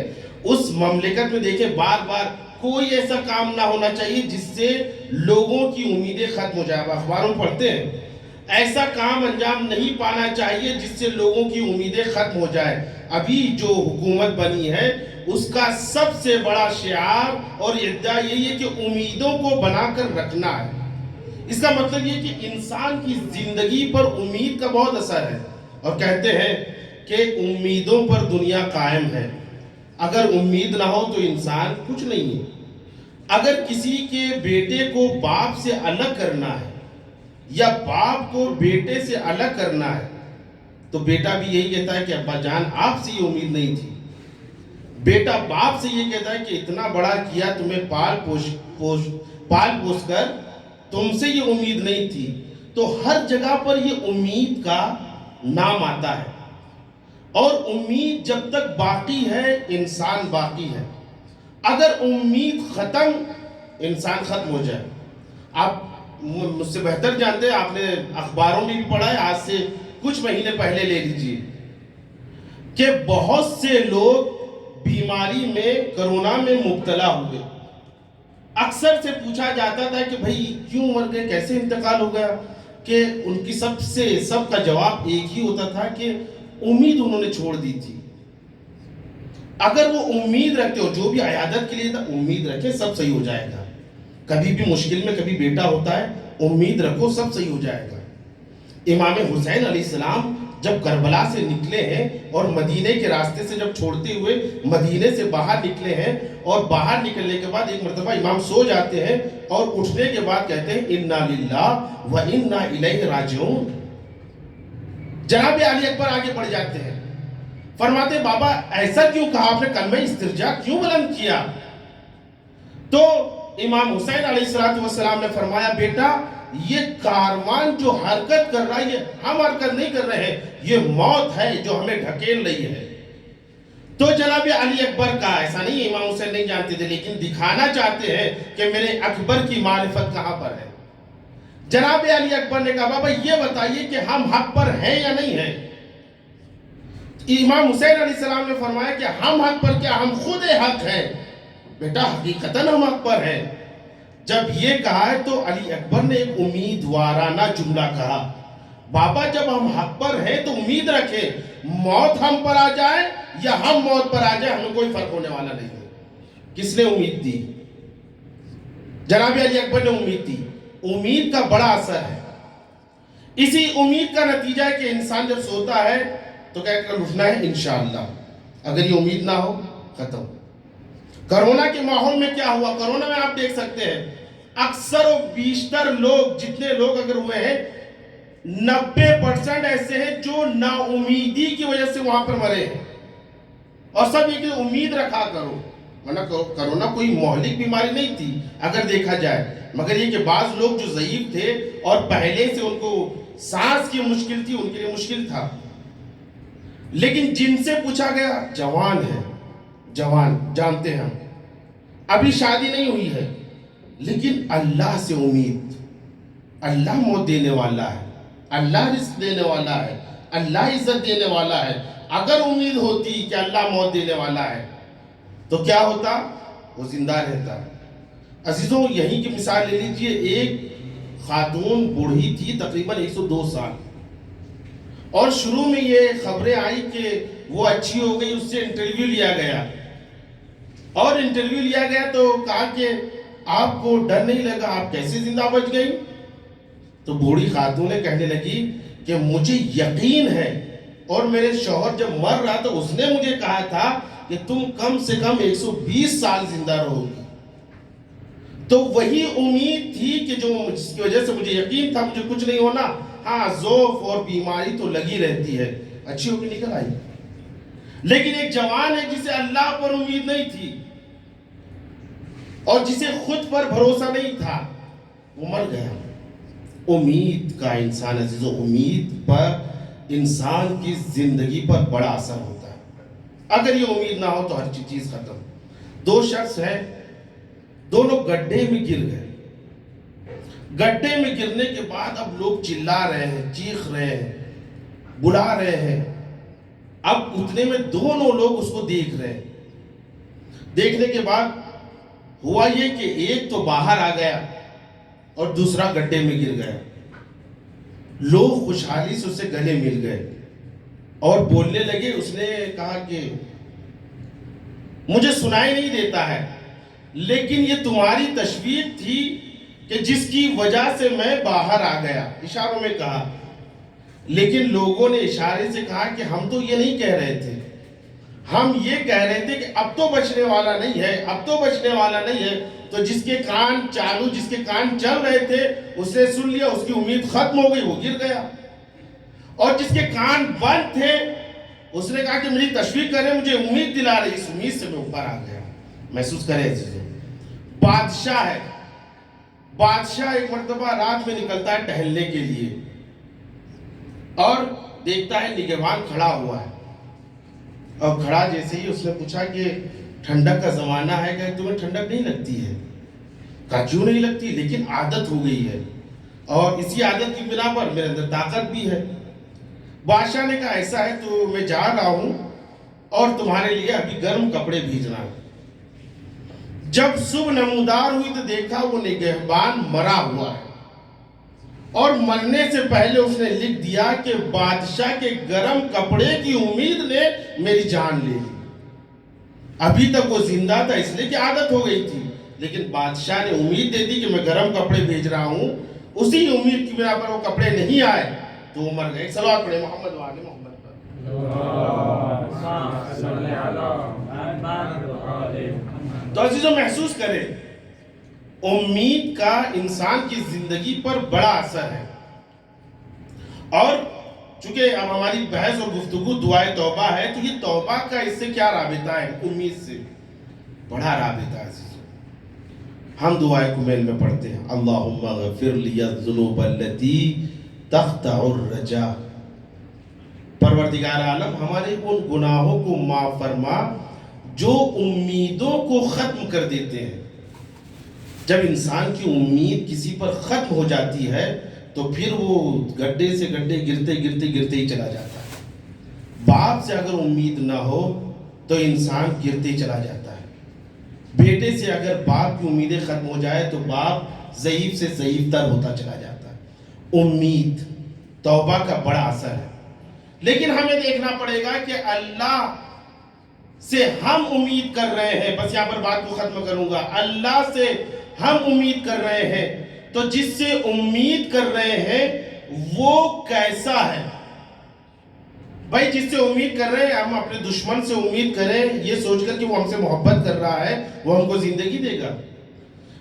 اس مملکت میں دیکھیں بار بار کوئی ایسا کام نہ ہونا چاہیے جس سے لوگوں کی امیدیں ختم ہو جائیں. اخباروں میں پڑھتے ہیں ایسا کام انجام نہیں پانا چاہیے جس سے لوگوں کی امیدیں ختم ہو جائیں. ابھی جو حکومت بنی ہے اس کا سب سے بڑا شعار اور ادعا یہی ہے کہ امیدوں کو بنا کر رکھنا ہے. اس کا مطلب یہ کہ انسان کی زندگی پر امید کا بہت اثر ہے، اور کہتے ہیں کہ امیدوں پر دنیا قائم ہے. اگر امید نہ ہو تو انسان کچھ نہیں ہے. اگر کسی کے بیٹے کو باپ سے الگ کرنا ہے یا باپ کو بیٹے سے الگ کرنا ہے تو بیٹا بھی یہی کہتا ہے کہ ابا جان آپ سے یہ امید نہیں تھی. بیٹا باپ سے یہ کہتا ہے کہ اتنا بڑا کیا تمہیں پال پوش کر، تم سے یہ امید نہیں تھی. تو ہر جگہ پر یہ امید کا نام آتا ہے، اور امید جب تک باقی ہے انسان باقی ہے. اگر امید ختم، انسان ختم ہو جائے. آپ مجھ سے بہتر جانتے ہیں، آپ نے اخباروں میں بھی پڑھا ہے، آج سے کچھ مہینے پہلے لے لیجئے کہ بہت سے لوگ بیماری میں، کرونا میں مبتلا ہوئے. اکثر سے پوچھا جاتا تھا کہ بھئی کیوں مر گئے، کیسے انتقال ہو گیا، کہ ان کی سب کا جواب ایک ہی ہوتا تھا کہ امید انہوں نے چھوڑ دی تھی. اگر وہ امید رکھتے ہو، جو بھی عیادت کے لیے تھا، امید رکھے سب صحیح ہو جائے گا. کبھی بھی مشکل میں کبھی بیٹا ہوتا ہے، امید رکھو سب صحیح ہو جائے گا. امام حسین علیہ السلام جب کربلا سے نکلے ہیں اور مدینے کے راستے سے جب چھوڑتے ہوئے مدینے سے باہر نکلے ہیں، اور باہر نکلنے کے بعد ایک مرتبہ امام سو جاتے ہیں اور اٹھنے کے بعد کہتے ہیں انا للہ و انا الیہ راجعون. جناب علی اکبر آگے بڑھ جاتے ہیں، فرماتے بابا ایسا کیوں کہا آپ نے، کلمہ استرجاع کیوں بلند کیا؟ تو امام حسین علیہ السلام نے فرمایا بیٹا یہ کاروان جو حرکت کر رہا ہے یہ ہم حرکت نہیں کر رہے ہیں، یہ موت ہے جو ہمیں ڈھکیل رہی ہے. تو جناب علی اکبر کا ایسا نہیں، امام حسین نہیں جانتے تھے لیکن دکھانا چاہتے ہیں کہ میرے اکبر کی معرفت کہاں پر ہے. جناب علی اکبر نے کہا بابا یہ بتائیے کہ ہم حق پر ہیں یا نہیں ہیں؟ امام حسین علیہ السلام نے فرمایا کہ ہم حق پر کیا، ہم خود حق ہیں. بیٹا حقیقتاً ہم حق پر ہیں. جب یہ کہا ہے تو علی اکبر نے ایک امیدوارانہ جملہ کہا، بابا جب ہم حق پر ہیں تو امید رکھیں، موت ہم پر آ جائے یا ہم موت پر آ جائے ہمیں کوئی فرق ہونے والا نہیں ہے. کس نے امید دی؟ جناب علی اکبر نے امید دی. امید کا بڑا اثر ہے. اسی امید کا نتیجہ ہے کہ انسان جب سوتا ہے تو کہہ کر اٹھنا ہے انشاءاللہ. اگر یہ امید نہ ہو ختم. کرونا کے ماحول میں کیا ہوا؟ کرونا میں آپ دیکھ سکتے ہیں اکثر و بیشتر لوگ، جتنے لوگ اگر ہوئے ہیں 90% ایسے ہیں جو نا امیدی کی وجہ سے وہاں پر مرے ہیں. اور سب یہ کہ امید رکھا کرو، ورنہ کرونا کوئی مہلک بیماری نہیں تھی اگر دیکھا جائے، مگر یہ کہ بعض لوگ جو ضعیف تھے اور پہلے سے ان کو سانس کی مشکل تھی ان کے لیے مشکل تھا. لیکن جن سے پوچھا گیا جوان ہے، جوان جانتے ہیں ہم، ابھی شادی نہیں ہوئی ہے لیکن اللہ سے امید. اللہ موت دینے والا ہے، اللہ رزق دینے والا ہے، اللہ عزت دینے والا ہے. اگر امید ہوتی کہ اللہ موت دینے والا ہے تو کیا ہوتا؟ وہ زندہ رہتا. عزیزوں یہیں کی مثال لے لیجئے. ایک خاتون بوڑھی تھی تقریباً 102 سال، اور شروع میں یہ خبریں آئی کہ وہ اچھی ہو گئی. اس سے انٹرویو لیا گیا، اور انٹرویو لیا گیا تو کہا کہ آپ کو ڈر نہیں لگا، آپ کیسے زندہ بچ گئی؟ تو بوڑھی خاتون کہنے لگی کہ مجھے یقین ہے، اور میرے شوہر جب مر رہا تو اس نے مجھے کہا تھا کہ تم کم سے کم 120 سال زندہ رہو گی. تو وہی امید تھی کہ جو جس کی وجہ سے مجھے یقین تھا مجھے کچھ نہیں ہونا، ہاں ذوف اور بیماری تو لگی رہتی ہے، اچھی ہو کے نکل آئی. لیکن ایک جوان ہے جسے اللہ پر امید نہیں تھی اور جسے خود پر بھروسہ نہیں تھا، وہ مر گیا. امید کا انسان عزیزو، امید پر انسان کی زندگی پر بڑا اثر ہوتا ہے. اگر یہ امید نہ ہو تو ہر چیز ختم. 2 شخص ہیں، دونوں گڈھے میں گر گئے. گڈھے میں گرنے کے بعد اب لوگ چلا رہے ہیں، چیخ رہے ہیں، بلا رہے ہیں. اب اتنے میں دونوں لوگ اس کو دیکھ رہے ہیں. دیکھنے کے بعد ہوا یہ کہ ایک تو باہر آ گیا اور دوسرا گڈھے میں گر گیا. لوگ خوشحالی سے اسے گلے مل گئے اور بولنے لگے. اس نے کہا کہ مجھے سنائی نہیں دیتا ہے، لیکن یہ تمہاری تشویق تھی کہ جس کی وجہ سے میں باہر آ گیا. اشاروں میں کہا. لیکن لوگوں نے اشارے سے کہا کہ ہم تو یہ نہیں کہہ رہے تھے، ہم یہ کہہ رہے تھے کہ اب تو بچنے والا نہیں ہے، اب تو بچنے والا نہیں ہے. تو جس کے کان چالو، جس کے کان چل رہے تھے، اس نے سن لیا، اس کی امید ختم ہو گئی، وہ گر گیا. اور جس کے کان بند تھے، اس نے کہا کہ میری تشویق کرے، مجھے امید دلا رہی، اس امید سے میں اوپر آ گیا. محسوس کرے عزیزو، بادشاہ ہے. بادشاہ ایک مرتبہ رات میں نکلتا ہے ٹہلنے کے لیے اور دیکھتا ہے نگہبان کھڑا ہوا ہے. اور کھڑا جیسے ہی اس نے پوچھا کہ ٹھنڈک کا زمانہ ہے، کہ تمہیں ٹھنڈک نہیں لگتی ہے؟ کہا کیوں نہیں لگتی؟ لیکن عادت ہو گئی ہے اور اسی عادت کی بنا پر میرے اندر طاقت بھی ہے. بادشاہ نے کہا ایسا ہے تو میں جا رہا ہوں اور تمہارے لیے ابھی گرم کپڑے بھیجنا ہے. جب صبح نمودار ہوئی تو دیکھا وہ نگہبان مرا ہوا ہے اور مرنے سے پہلے اس نے لکھ دیا کہ بادشاہ کے گرم کپڑے کی امید نے میری جان لے لی. ابھی تک وہ زندہ تھا اس لیے کہ عادت ہو گئی تھی، لیکن بادشاہ نے امید دے دی کہ میں گرم کپڑے بھیج رہا ہوں. اسی امید کی بنا پر وہ کپڑے نہیں آئے تو وہ مر گئے. صلوات پڑھیں محمد و آل محمد پر. تو عزیزو محسوس کریں، امید کا انسان کی زندگی پر بڑا اثر ہے. اور چونکہ اب ہماری بحث اور گفتگو دعائے توبہ ہے، تو یہ توبہ کا اس سے کیا رابطہ ہے؟ امید سے بڑا رابطہ ہے. ہم دعائے کمیل میں پڑھتے ہیں اللہم اغفر لی الذنوب التي تقطع الرجاء. پروردگار عالم ہمارے ان گناہوں کو معاف فرما جو امیدوں کو ختم کر دیتے ہیں. جب انسان کی امید کسی پر ختم ہو جاتی ہے تو پھر وہ گڈھے سے گڈھے گرتے ہی چلا جاتا ہے. باپ سے اگر امید نہ ہو تو انسان گرتے ہی چلا جاتا ہے. بیٹے سے اگر باپ کی امیدیں ختم ہو جائے تو باپ ضعیف سے ضعیف تر ہوتا چلا جاتا ہے. امید توبہ کا بڑا اثر ہے. لیکن ہمیں دیکھنا پڑے گا کہ اللہ سے ہم امید کر رہے ہیں. بس یہاں پر بات کو ختم کروں گا. اللہ سے ہم امید کر رہے ہیں تو جس سے امید کر رہے ہیں وہ کیسا ہے؟ بھائی جس سے امید کر رہے ہیں، ہم اپنے دشمن سے امید کریں یہ سوچ کر کہ وہ ہم سے محبت کر رہا ہے، وہ ہم کو زندگی دے گا؟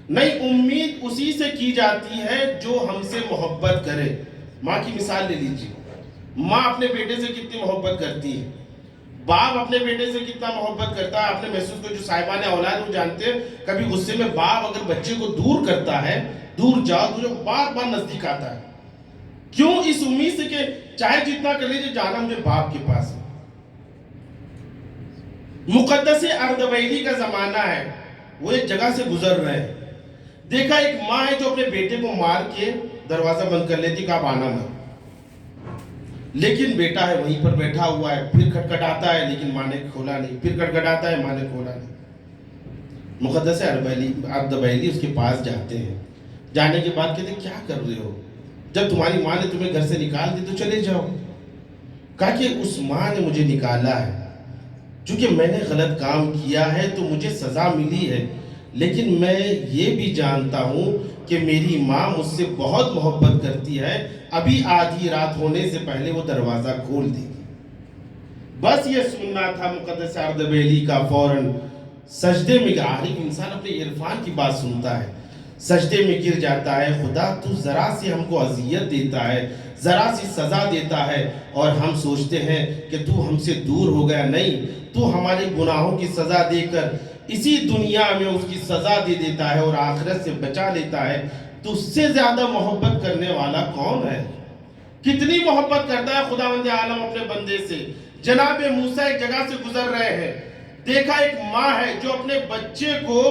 نہیں، امید اسی سے کی جاتی ہے جو ہم سے محبت کرے. ماں کی مثال لے لیجیے. ماں اپنے بیٹے سے کتنی محبت کرتی ہے، باپ اپنے بیٹے سے کتنا محبت کرتا ہے. آپ نے محسوس کیا، جو صاحبان اولاد وہ جانتے ہیں کبھی غصے میں باپ اگر بچے کو دور کرتا ہے، دور جاؤ، تجھے بار بار نزدیک آتا ہے. کیوں؟ اس امید سے کہ چاہے جتنا کر لیجیے جانا مجھے باپ کے پاس ہے. مقدس اردبیلی کا زمانہ ہے، وہ ایک جگہ سے گزر رہے ہیں. دیکھا ایک ماں ہے جو اپنے بیٹے کو مار کے دروازہ بند کر لیتی کہ آپ آنا مت. لیکن بیٹا ہے وہیں پر بیٹھا ہوا ہے، پھر کھٹکھٹاتا ہے لیکن ماں نے کھولا نہیں، پھر کھٹکھٹاتا ہے، ماں نے کھولا نہیں. مقدس اردبیلی اس کے پاس جاتے ہیں. جانے کے بعد کہتے ہیں کیا کر رہے ہو؟ جب تمہاری ماں نے تمہیں گھر سے نکال دی تو چلے جاؤ. کہا کہ اس ماں نے مجھے نکالا ہے، چونکہ میں نے غلط کام کیا ہے تو مجھے سزا ملی ہے، لیکن میں یہ بھی جانتا ہوں کہ میری ماں مجھ سے بہت محبت کرتی ہے، ابھی آدھی رات ہونے سے پہلے وہ دروازہ کھول دے گی. بس یہ سننا تھا مقدس اردبیلی کا. فوراً سجدے میں عارف انسان اپنے عرفان کی بات سنتا ہے، سجدے میں گر جاتا ہے، خدا تو ذرا سی ہم کو اذیت دیتا ہے، ذرا سی سزا دیتا ہے اور ہم سوچتے ہیں کہ تو ہم سے دور ہو گیا. نہیں، تو ہمارے گناہوں کی سزا دے کر اسی دنیا میں اس کی سزا دے دیتا ہے اور آخرت سے بچا لیتا ہے. تو اس سے زیادہ محبت کرنے والا کون ہے؟ کتنی محبت کرتا ہے خداوند عالم اپنے بندے سے. جناب موسیٰ ایک جگہ سے گزر رہے ہیں، دیکھا ایک ماں ہے جو اپنے بچے کو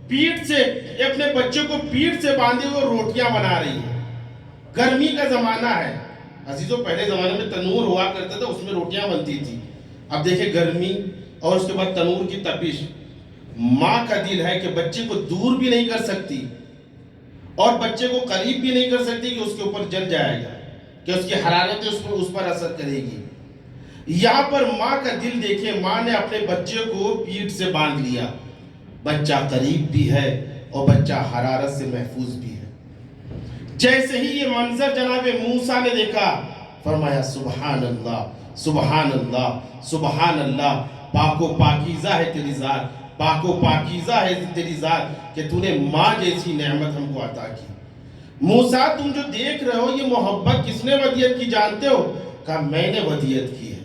پیٹ سے باندھے ہوئے روٹیاں بنا رہی ہے. گرمی کا زمانہ ہے عزیزوں، پہلے زمانے میں تنور ہوا کرتے تھے، اس میں روٹیاں بنتی تھی. اب دیکھیں گرمی اور اس کے بعد تنور کی تپش. ماں کا دل ہے کہ بچے کو دور بھی نہیں کر سکتی اور بچے کو قریب بھی نہیں کر سکتی کہ اس کے اوپر جل جائے گا، کہ اس کی حرارت اس پر اثر کرے گی. یہاں پر ماں کا دل دیکھیں، ماں نے اپنے بچے کو پیٹ سے باندھ لیا. بچہ قریب بھی ہے اور بچہ حرارت سے محفوظ بھی ہے. جیسے ہی یہ منظر جناب موسیٰ نے دیکھا، فرمایا سبحان اللہ سبحان اللہ سبحان اللہ، پاک و پاکیزہ ہے تیری ذات، پاک و پاکیزہ ہے تیری ذات کہ تو نے ماں جیسی نعمت ہم کو عطا کی. موسیٰ تم جو دیکھ رہے ہو یہ محبت کس نے ودیت کی جانتے ہو؟ کہا میں نے ودیت کی ہے،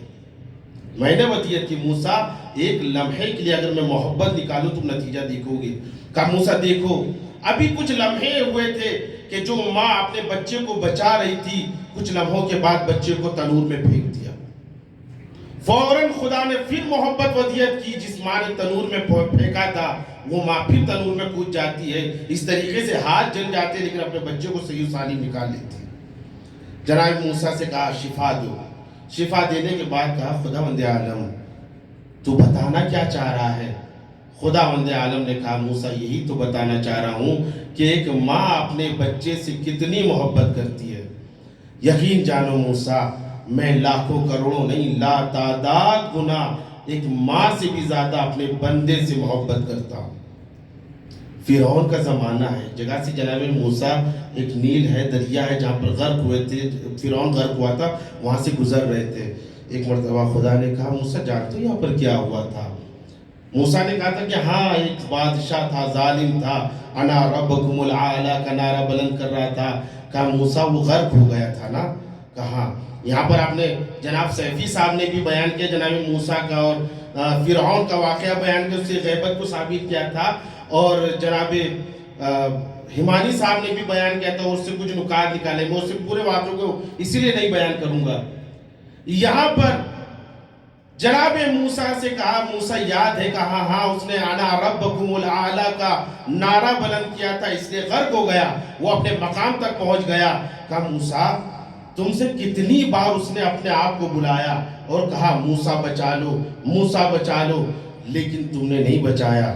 میں نے ودیت کی. موسیٰ ایک لمحے کے لیے اگر میں محبت نکالوں تم نتیجہ دیکھو گے. کہا موسیٰ دیکھو ابھی کچھ لمحے ہوئے تھے کہ جو ماں اپنے بچے کو بچا رہی تھی، کچھ لمحوں کے بعد بچے کو تنور میں پھینک دیا. فوراً خدا نے پھر محبت ودیت کی. جس ماں نے تنور میں پھینکا تھا وہ ماں پھر تنور میں کود جاتی ہے. اس طریقے سے ہاتھ جل جاتے ہیں لیکن اپنے بچے کو صحیح و سالم نکال لیتی ہے. جناب موسیٰ سے کہا شفا دو. شفا دینے کے بعد کہا خداوند عالم تو بتانا کیا چاہ رہا ہے؟ خداوند عالم نے کہا موسیٰ یہی تو بتانا چاہ رہا ہوں کہ ایک ماں اپنے بچے سے کتنی محبت کرتی ہے. یقین جانو موسیٰ، میں لاکھوں کروڑوں نہیں لا تعداد گنا ایک ماں سے بھی زیادہ اپنے بندے سے محبت کرتا ہوں. فرعون کا زمانہ ہے، جگہ سے جناب موسیٰ ایک نیل ہے، دریا ہے جہاں پر غرق ہوئے تھے، فرعون غرق ہوا تھا، وہاں سے گزر رہے تھے. ایک مرتبہ خدا نے کہا موسیٰ جانتے ہو یہاں پر کیا ہوا تھا؟ موسیٰ نے کہا تھا کہ ہاں ایک بادشاہ تھا، ظالم تھا، انا ربکم العالی کا نعرہ بلند کر رہا تھا. کہا موسیٰ وہ غرق ہو گیا تھا نا؟ کہا یہاں پر آپ نے جناب سیفی صاحب نے بھی بیان کیا جناب موسیٰ کا اور فرعون کا واقعہ بیان کیا، اس سے غیبت کو ثابت کیا تھا. اور جناب ہمانی صاحب نے بھی بیان کیا تھا، اس سے کچھ نکات نکالے. میں اس سے پورے واقعوں کو اسی لیے نہیں بیان کروں گا. یہاں پر جناب موسیٰ سے کہا موسیٰ یاد ہے؟ کہا ہاں اس نے انا ربکم العالی کا نعرہ بلند کیا تھا اس لیے غرق ہو گیا، وہ اپنے مقام تک پہنچ گیا. کہا موسیٰ تم سے کتنی بار اس نے اپنے آپ کو بلایا اور کہا موسیٰ بچا لو موسیٰ بچا لو، لیکن تم نے نہیں بچایا.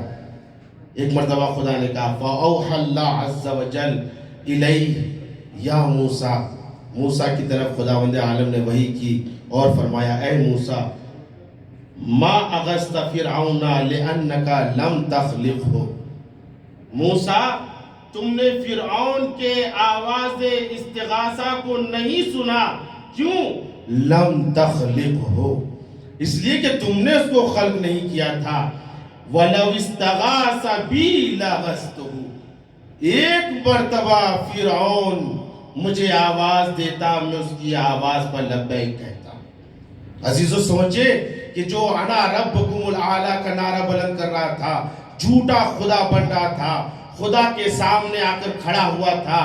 ایک مرتبہ خدا نے کہا فَأَوْحَى اللَّهُ عَزَّ وَجَلَّ إِلَيْهِ یا موسیٰ، موسیٰ کی طرف خداوند عالم نے وحی کی اور فرمایا اے موسیٰ ما اغست فرعون لأنك لم تخلقه. موسیٰ تم نے فرعون کے آواز استغاثہ کو نہیں سنا، کیوں؟ لم تخلقه، اس لیے کہ تم نے اس کو خلق نہیں کیا تھا. وَلَوْ اسْتَغَاثَ بِي لَغَثْتُهُ، ایک مرتبہ فرعون مجھے آواز دیتا میں اس کی آواز پر لبیک کہتا. عزیزو سوچے کہ جو انا ربکم العالی کا نعرہ بلند کر رہا تھا، جھوٹا خدا بن رہا تھا، خدا کے سامنے آ کر کھڑا ہوا تھا،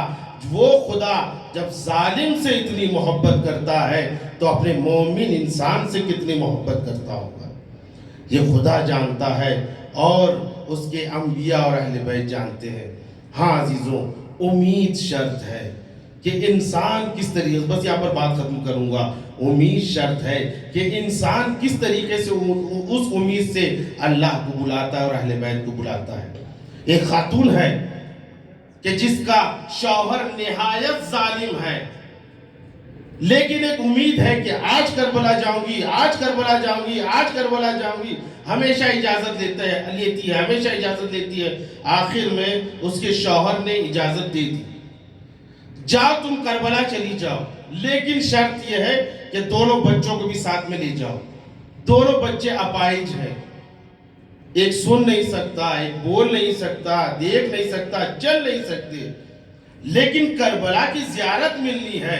وہ خدا جب ظالم سے اتنی محبت کرتا ہے تو اپنے مومن انسان سے کتنی محبت کرتا ہوگا. یہ خدا جانتا ہے اور اس کے انبیاء اور اہل بیت جانتے ہیں. ہاں عزیزوں امید شرط ہے کہ انسان کس طریقے، بس یہاں پر بات ختم کروں گا، امید شرط ہے کہ انسان کس طریقے سے اس امید سے اللہ کو بلاتا ہے اور اہل بیت کو بلاتا ہے. ایک خاتون ہے کہ جس کا شوہر نہایت ظالم ہے، لیکن ایک امید ہے کہ آج کربلا جاؤں گی، آج کربلا جاؤں گی، آج کربلا جاؤں گی، ہمیشہ اجازت لیتی ہے، ہمیشہ اجازت لیتی ہے. آخر میں اس کے شوہر نے اجازت دے دی، جاؤ تم کربلا چلی جاؤ، لیکن شرط یہ ہے کہ دونوں بچوں کو بھی ساتھ میں لے جاؤ. دونوں بچے اپائج ہیں، ایک سن نہیں سکتا، ایک بول نہیں سکتا، دیکھ نہیں سکتا، چل نہیں سکتے، لیکن کربلا کی زیارت ملنی ہے،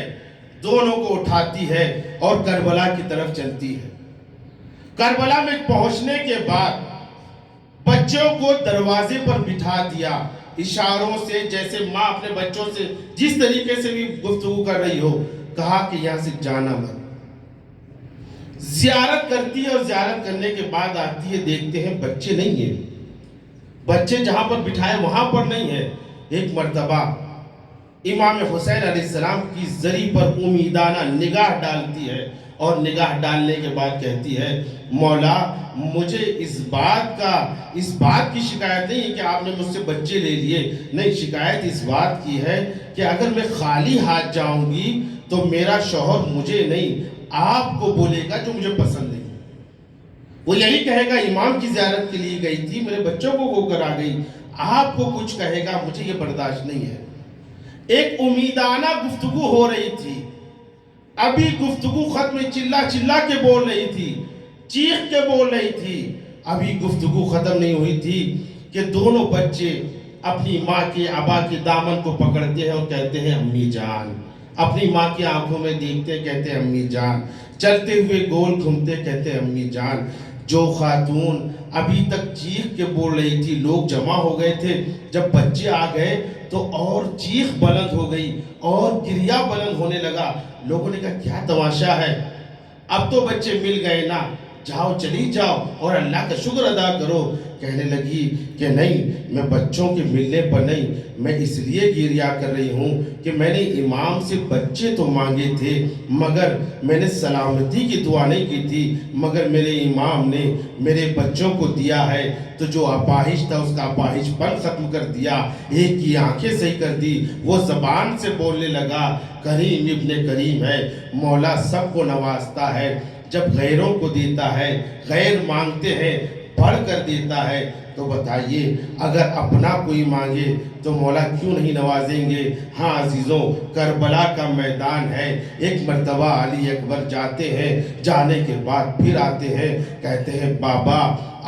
دونوں کو اٹھاتی ہے اور کربلا کی طرف چلتی ہے۔ کربلا میں پہنچنے کے بعد بچوں کو دروازے پر بٹھا دیا، اشاروں سے، جیسے ماں اپنے بچوں سے جس طریقے سے بھی گفتگو کر رہی ہو، کہا کہ یہاں سے جانا مت۔ زیارت کرتی ہے اور زیارت کرنے کے بعد آتی ہے، دیکھتے ہیں بچے نہیں ہیں، بچے جہاں پر بٹھائے وہاں پر نہیں ہے۔ ایک مرتبہ امام حسین علیہ السلام کی زری پر امیدانہ نگاہ ڈالتی ہے اور نگاہ ڈالنے کے بعد کہتی ہے، مولا مجھے اس بات کی شکایت نہیں ہے کہ آپ نے مجھ سے بچے لے لیے، نہیں، شکایت اس بات کی ہے کہ اگر میں خالی ہاتھ جاؤں گی تو میرا شوہر مجھے نہیں آپ کو بولے گا جو مجھے پسند نہیں۔ وہ یہی کہے گا امام کی زیارت کے لیے گئی تھی، میرے بچوں کو وہ کر آ گئی، آپ کو کچھ کہے گا، مجھے یہ برداشت نہیں ہے۔ ایک امیدانہ گفتگو ہو رہی تھی، ابھی گفتگو ختم، چلا چلا کے بول رہی تھی، چیخ کے بول رہی تھی، ابھی گفتگو ختم نہیں ہوئی تھی کہ دونوں بچے اپنی ماں کے ابا کے دامن کو پکڑتے ہیں اور کہتے ہیں امی جان، اپنی ماں کی آنکھوں میں دیکھتے کہتے ہیں امی جان، چلتے ہوئے گول گھومتے کہتے ہیں امی جان۔ جو خاتون ابھی تک چیخ کے بول رہی تھی، لوگ جمع ہو گئے تھے، جب بچے آ گئے تو اور چیخ بلند ہو گئی اور گریہ بلند ہونے لگا۔ لوگوں نے کہا کیا تماشا ہے، اب تو بچے مل گئے نا، جاؤ چلی جاؤ اور اللہ کا شکر ادا کرو۔ کہنے لگی کہ نہیں، میں بچوں کے ملنے پر نہیں، میں اس لیے گریہ کر رہی ہوں کہ میں نے امام سے بچے تو مانگے تھے، مگر میں نے سلامتی کی دعا نہیں کی تھی، مگر میرے امام نے میرے بچوں کو دیا ہے تو جو اپاہج تھا اس کا اپاہج پن ختم کر دیا، ایک کی آنکھیں صحیح کر دی، وہ زبان سے بولنے لگا، کریم ابن کریم ہے، مولا سب کو نوازتا ہے، جب غیروں کو دیتا ہے، غیر مانگتے ہیں بڑھ کر دیتا ہے، تو بتائیے اگر اپنا کوئی مانگے تو مولا کیوں نہیں نوازیں گے۔ ہاں عزیزوں، کربلا کا میدان ہے، ایک مرتبہ علی اکبر جاتے ہیں، جانے کے بعد پھر آتے ہیں، کہتے ہیں بابا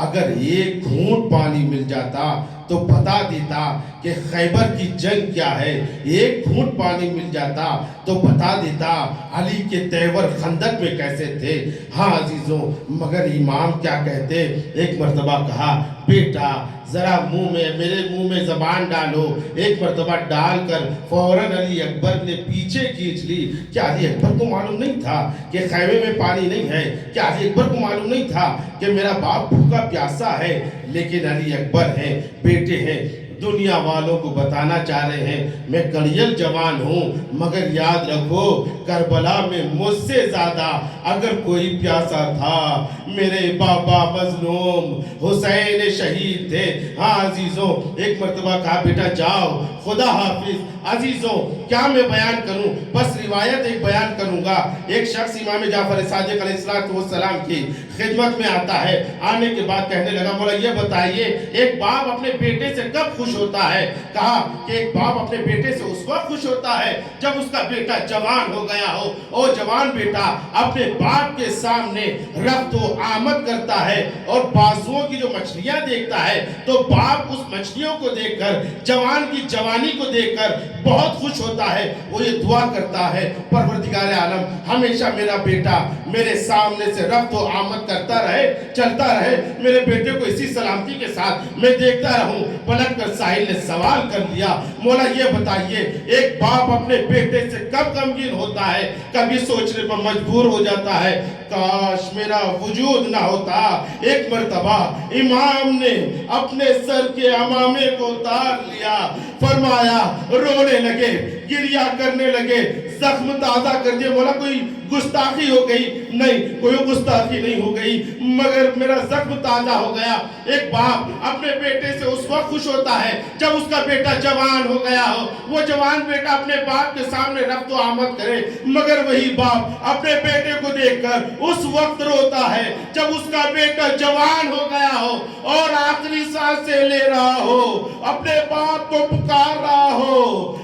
اگر ایک گھونٹ پانی مل جاتا تو بتا دیتا کہ خیبر کی جنگ کیا ہے، ایک گھونٹ پانی مل جاتا تو بتا دیتا علی کے تیور خندق میں کیسے تھے۔ ہاں عزیزوں، مگر امام کیا کہتے، ایک مرتبہ کہا بیٹا ذرا میرے منہ میں زبان ڈالو، ایک مرتبہ ڈال کر فوراً علی اکبر نے پیچھے کھینچ لی۔ کیا علی اکبر کو معلوم نہیں تھا کہ خیمے میں پانی نہیں ہے؟ کیا علی اکبر کو معلوم نہیں تھا کہ میرا باپ بھوکا پیاسا ہے؟ لیکن علی اکبر ہیں، بیٹے ہیں، دنیا والوں کو بتانا چاہ رہے ہیں میں کڑیل جوان ہوں، مگر یاد رکھو کربلا میں مجھ سے زیادہ اگر کوئی پیاسا تھا میرے بابا مظلوم حسین شہید تھے۔ ہاں عزیزوں، ایک مرتبہ کہا بیٹا جاؤ، خدا حافظ۔ عزیزوں کیا میں بیان کروں، بس روایت ایک بیان کروں گا۔ ایک شخص امام جعفر صادق علیہ السلام کی خدمت میں آتا ہے، آنے کے بعد کہنے لگا مولا یہ بتائیے ایک باپ اپنے بیٹے سے کب خوش ہوتا ہے؟ کہا کہ ایک باپ اپنے بیٹے سے اس وقت خوش ہوتا ہے جب اس کا بیٹا جوان ہو گیا ہو، اور جوان بیٹا اپنے باپ کے سامنے رفت و آمد کرتا ہے اور بازوؤں کی جو مچھلیاں دیکھتا ہے تو باپ اس مچھلیوں کو دیکھ کر، جوان کی جوانی کو دیکھ کر بہت خوش ہوتا ہے۔ وہ یہ دعا کرتا ہے پروردگار عالم ہمیشہ میرا بیٹا میرے سامنے سے رفت و آمد کرتا رہے، چلتا رہے، میرے بیٹے کو اسی سلامتی کے ساتھ میں دیکھتا رہوں۔ پلٹ کر ساحل نے سوال کر لیا مولا یہ بتائیے ایک باپ اپنے بیٹے سے کب غمگین ہوتا ہے؟ کبھی سوچنے پر مجبور ہو جاتا ہے کاش میرا وجود نہ ہوتا۔ ایک مرتبہ امام نے اپنے سر کے عمامے کو اتار لیا، فرمایا رونے لگے، گریہ کرنے لگے، زخم تازہ کر دیا۔ مولا کوئی گستاخی ہو گئی؟ نہیں، کوئی گستاخی نہیں ہو گئی، مگر میرا زخم تازہ ہو گیا۔ ایک باپ اپنے بیٹے سے اس وقت خوش ہوتا ہے جب اس کا بیٹا جوان ہو گیا ہو، وہ جوان بیٹا اپنے باپ کے سامنے رفت و آمد کرے، مگر وہی باپ اپنے بیٹے کو دیکھ کر اس وقت روتا ہے جب اس کا بیٹا جوان ہو گیا ہو اور آخری سانسیں لے رہا ہو، اپنے باپ کو پکار رہا ہو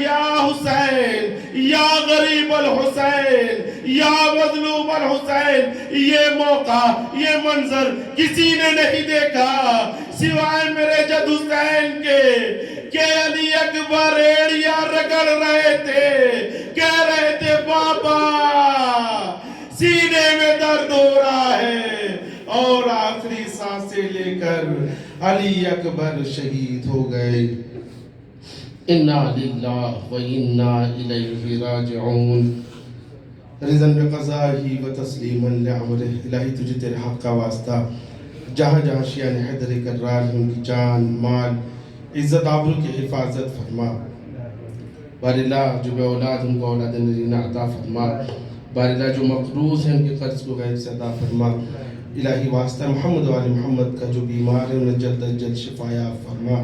یا حسین، یا غریب الحسین، یا مظلوم عمر حسین یہ موقع یہ منظر کسی نے نہیں دیکھا سوائے میرے جد حسین کے کہ علی اکبر ایڑیا رگڑ رہے تھے کہہ رہے تھے بابا سینے میں درد ہو رہا ہے اور آخری سانسیں لے کر علی اکبر شہید ہو گئے انا للہ و انا الیہ راجعون رضاً بقضائہ و تسلیما لعمرہ الہی تجھے تیرے حق کا واسطہ جہاں جہاں شیعہ حیدر کرار ہیں ان کی جان مال عزت آبرو کی حفاظت فرما بار اللہ جو بے اولاد ان کو اولاد نرینہ عطا فرما بار اللہ جو مقروض ہیں ان کے قرض کو غیب سے عطا فرما الہی واسطہ محمد و آل محمد کا جو بیمار ہے انہیں جلد از جلد شفایا فرما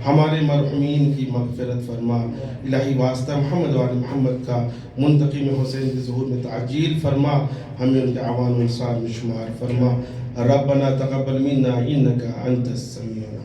ہمارے مرحومین کی مغفرت فرما الہی واسطہ محمد و آل محمد کا منتقم حسین کے ظہور میں تعجیل فرما ہمیں ان کے عوان و انصار میں شمار فرما ربنا تقبل منا انکا انت السمیع